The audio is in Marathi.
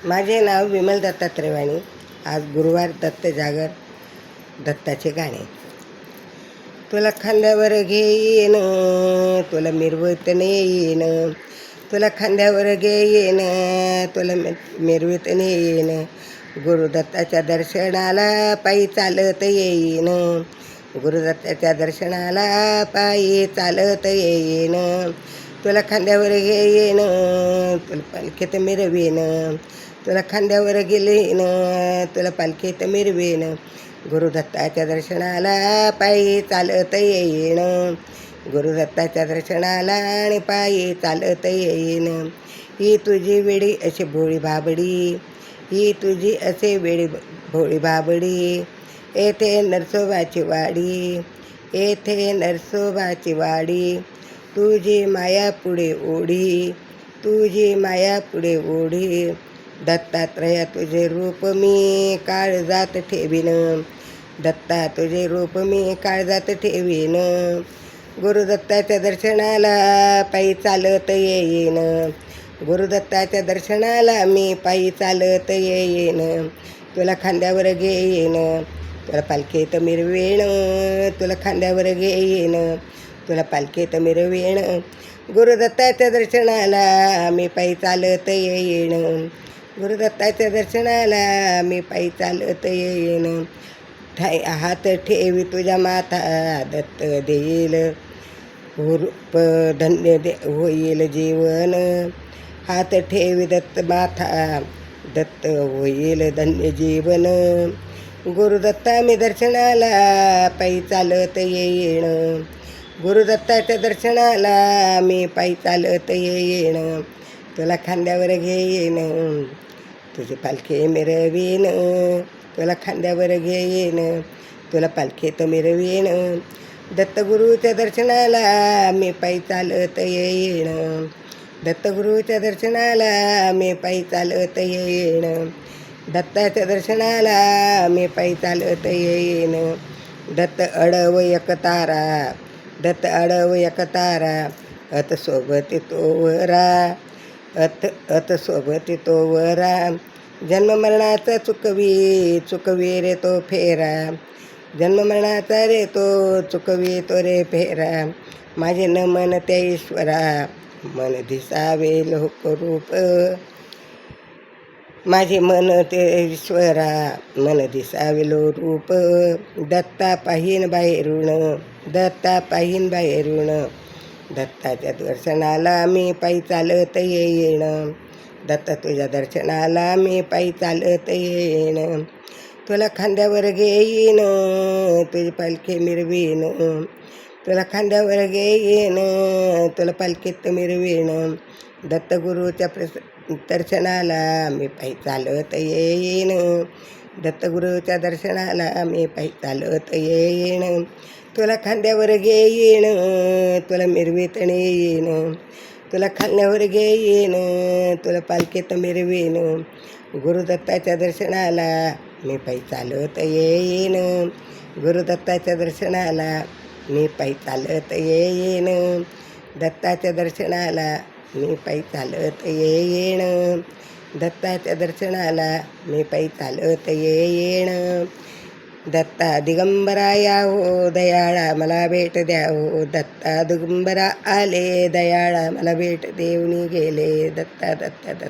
माझे नाव विमल दत्तात्रय वाणी. आज गुरुवार, दत्त जागर, दत्ताचे गाणे. तुला खांद्यावर घेईन, तुला मिरवत नेईन, तुला खांद्यावर घेईन, तुला मिरवत नेईन. गुरुदत्ताच्या दर्शनाला पायी चालत येईन, गुरुदत्ताच्या दर्शनाला पायी चालत येईन. तुला खांद्यावर घेईन, तुला पालखीत मिरवीन, तुला खांद्यावर गेलीन, तुला पालखीत मिरवीन. गुरुदत्ताच्या दर्शनाला पायी चालत येईन, गुरुदत्ताच्या दर्शनाला आणि पायी चालत येईन. ही तुझी वेडी अशी भोळी बाबडी, ही तुझी असे वेडी भोळी बाबडी. येथे नरसोबाची वाडी, येथे नरसोबाची वाडी. तुझी माया पुढे ओढी, तुझी माया पुढे ओढी. दत्तात्रया तुझे रूप मी काळजात ठेवीन, दत्ता तुझे रूप मी काळजात ठेवीन. गुरुदत्ताच्या दर्शनाला पायी चालत येईन, गुरुदत्ताच्या दर्शनाला मी पायी चालत येईन. तुला खांद्यावर घेईन, तुला पालखीत मिरवीन, तुला खांद्यावर घेईन, तुला पालखीत मिरवीन. गुरुदत्ताच्या दर्शनाला मी पायी चालत येईन, गुरुदत्ताच्या दर्शनाला मी पायी चालत येईन. हात ठेवी तुझ्या माथा, दत्त देईल रूप धन्य होईल जीवन. हात ठेवी दत्त माथा, दत्त होईल धन्य जीवन. गुरुदत्ता मी दर्शनाला पायी चालत येईन, गुरुदत्ताच्या दर्शनाला मी पायी चालत येईन. तुला खांद्यावर घेईन, तुझी पालखी मिरवीन, तुला खांद्यावर घेईन, तुला पालखीत मिरवीन. दत्तगुरूच्या दर्शनाला मी पायी चालत येईन, दत्तगुरूच्या दर्शनाला मी पायी चालत येईन. दत्ताच्या दर्शनाला मी पायी चालत येईन. दत्त अडव एक तारा, दत्त अडव एक तारा. अत सोबती तोवरा, अत सोबती तोवरा. जन्ममरणाचा चुकवी रे तो फेरा, जन्ममरणाचा रे तो चुकवी तो रे फेरा. माझे न मन त्या ईश्वरा, मन दिसावे लोकरूप. माझे मन ते ईश्वरा, मन दिसावे लो रूप. दत्ता पाहीन बाहेरून, दत्ता पाहीन बाहेरून. दत्ताच्या दर्शनाला मी पायी चालत येईन, दत्त तुझ्या दर्शनाला मी पायी चालत येईन. तुला खांद्यावर घेईन, तुझी पालखी मिरवीन, तुला खांद्यावर घेईन, तुला पालखीत मिरवीन. दत्तगुरूच्या दर्शनाला मी पायी चालत येईन, दत्तगुरूच्या दर्शनाला मी पायी चालत येईन. तुला खांद्यावर घेईन, तुला मिरवीत नेईन, तुला खांद्यावर घेईन, तुला पालखीत मिरवीन. गुरुदत्ताच्या दर्शनाला मी पायी चालत येईन, गुरुदत्ताच्या दर्शनाला मी पायी चालत येईन. दत्ताच्या दर्शनाला मी पायी चालत येईन, दत्ताच्या दर्शनाला मी पायी चालत येईन. दत्ता दिगंबरा या हो दयाळा मला भेट द्या हो, दत्ता दिगंबरा आले दयाळा मला भेट देऊनी गेले. दत्ता दत्ता दत्ता.